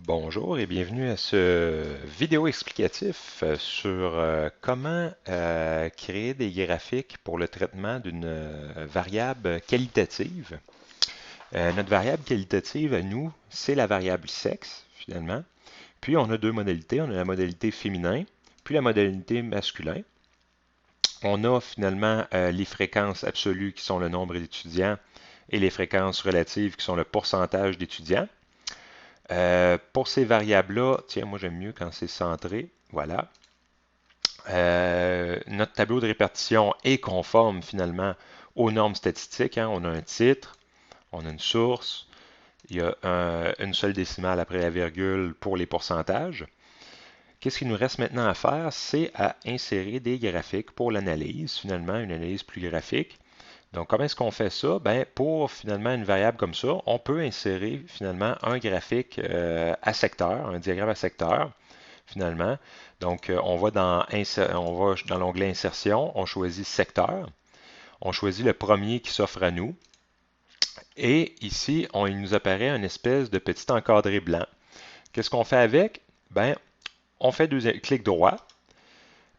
Bonjour et bienvenue à ce vidéo explicatif sur comment créer des graphiques pour le traitement d'une variable qualitative. Notre variable qualitative à nous, c'est la variable sexe finalement. Puis on a deux modalités, on a la modalité féminin, puis la modalité masculin. On a finalement les fréquences absolues qui sont le nombre d'étudiants et les fréquences relatives qui sont le pourcentage d'étudiants. Pour ces variables-là, tiens, moi j'aime mieux quand c'est centré. Voilà. Notre tableau de répartition est conforme finalement aux normes statistiques, hein. On a un titre, on a une source, il y a une seule décimale après la virgule pour les pourcentages. Qu'est-ce qu'il nous reste maintenant à faire? C'est à insérer des graphiques pour l'analyse, finalement une analyse plus graphique. Donc, comment est-ce qu'on fait ça? Ben, pour finalement une variable comme ça, on peut insérer finalement un graphique à secteur, un diagramme à secteur, finalement. Donc, on va dans l'onglet Insertion, on choisit Secteur, on choisit le premier qui s'offre à nous, et ici, il nous apparaît une espèce de petit encadré blanc. Qu'est-ce qu'on fait avec? Ben, on fait deux clics droit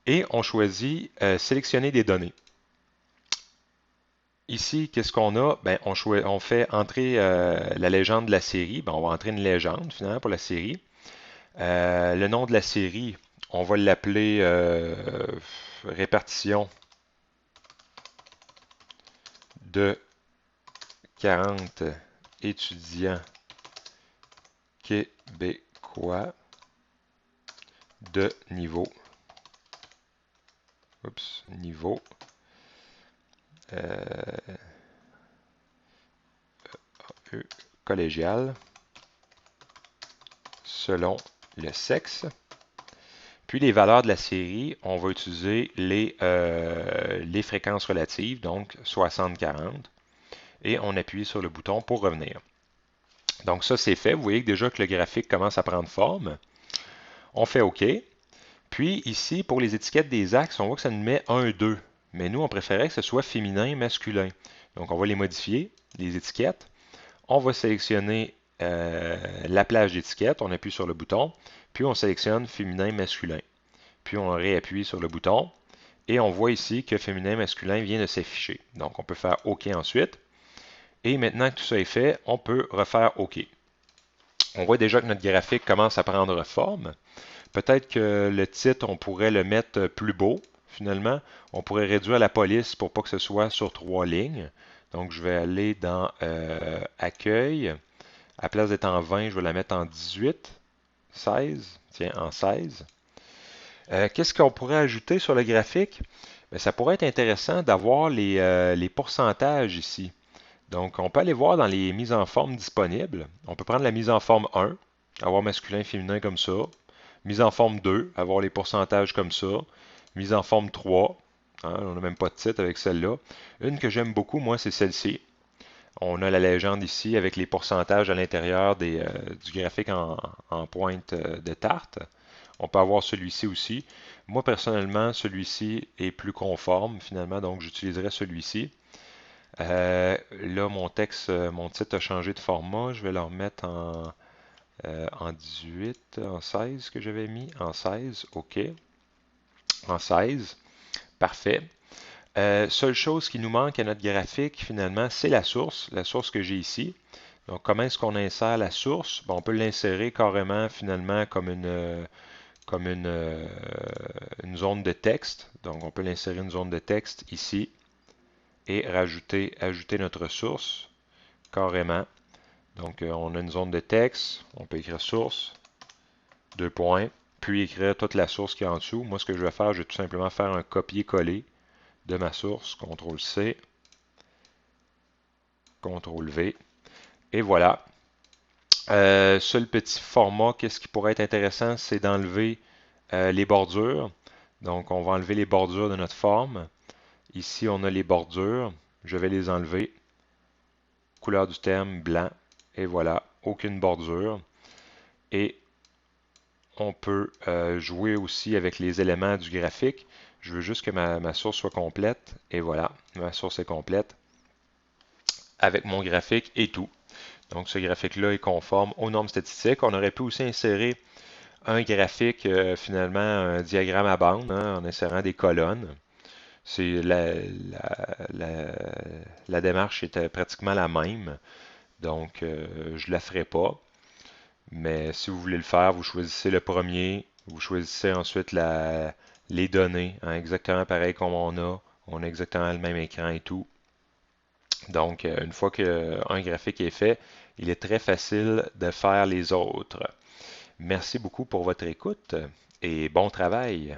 et on choisit Sélectionner des données. Ici, qu'est-ce qu'on a? Ben, on fait entrer la légende de la série. Ben, on va entrer une légende finalement pour la série. Le nom de la série, on va l'appeler répartition de 40 étudiants québécois de niveau euh, collégial selon le sexe. Puis les valeurs de la série, on va utiliser les fréquences relatives, donc 60-40, et on appuie sur le bouton pour revenir. Donc ça, c'est fait. Vous voyez que déjà que le graphique commence à prendre forme. On fait OK. Puis ici, pour les étiquettes des axes, on voit que ça nous met 1, 2. Mais nous, on préférait que ce soit féminin et masculin. Donc on va les modifier, les étiquettes. On va sélectionner la plage d'étiquettes. On appuie sur le bouton. Puis on sélectionne féminin, masculin. Puis on réappuie sur le bouton. Et on voit ici que féminin, masculin vient de s'afficher. Donc on peut faire OK ensuite. Et maintenant que tout ça est fait, on peut refaire OK. On voit déjà que notre graphique commence à prendre forme. Peut-être que le titre, on pourrait le mettre plus beau, finalement. On pourrait réduire la police pour pas que ce soit sur 3 lignes. Donc, je vais aller dans Accueil. À place d'être en 20, je vais la mettre en 18, 16. Tiens, en 16. Qu'est-ce qu'on pourrait ajouter sur le graphique? Bien, ça pourrait être intéressant d'avoir les pourcentages ici. Donc, on peut aller voir dans les mises en forme disponibles. On peut prendre la mise en forme 1, avoir masculin, féminin comme ça. Mise en forme 2, avoir les pourcentages comme ça. Mise en forme 3, hein, on n'a même pas de titre avec celle-là. Une que j'aime beaucoup, moi, c'est celle-ci. On a la légende ici avec les pourcentages à l'intérieur du graphique en pointe de tarte. On peut avoir celui-ci aussi. Moi, personnellement, celui-ci est plus conforme, finalement, donc j'utiliserai celui-ci. Là, mon titre a changé de format. Je vais le remettre en 18, en 16 que j'avais mis. En 16, OK. En 16, parfait. Seule chose qui nous manque à notre graphique, finalement, c'est la source que j'ai ici. Donc, comment est-ce qu'on insère la source? Bon, on peut l'insérer carrément, finalement, comme une zone de texte. Donc, on peut l'insérer une zone de texte ici et ajouter notre source carrément. Donc, on a une zone de texte, on peut écrire source, deux points, puis écrire toute la source qui est en dessous. Moi, ce que je vais faire, je vais tout simplement faire un copier-coller de ma source, CTRL-C, CTRL-V, et voilà. Seul petit format, qu'est-ce qui pourrait être intéressant, c'est d'enlever les bordures. Donc, on va enlever les bordures de notre forme. Ici, on a les bordures. Je vais les enlever. Couleur du terme, blanc. Et voilà, aucune bordure. Et on peut jouer aussi avec les éléments du graphique. Je veux juste que ma source soit complète. Et voilà, ma source est complète avec mon graphique et tout. Donc, ce graphique-là est conforme aux normes statistiques. On aurait pu aussi insérer un graphique, finalement, un diagramme à bande, hein, en insérant des colonnes. C'est la démarche était pratiquement la même, donc je ne la ferai pas. Mais si vous voulez le faire, vous choisissez le premier, vous choisissez ensuite les données, hein, exactement pareil comme on a exactement le même écran et tout. Donc, une fois qu'un graphique est fait, il est très facile de faire les autres. Merci beaucoup pour votre écoute et bon travail.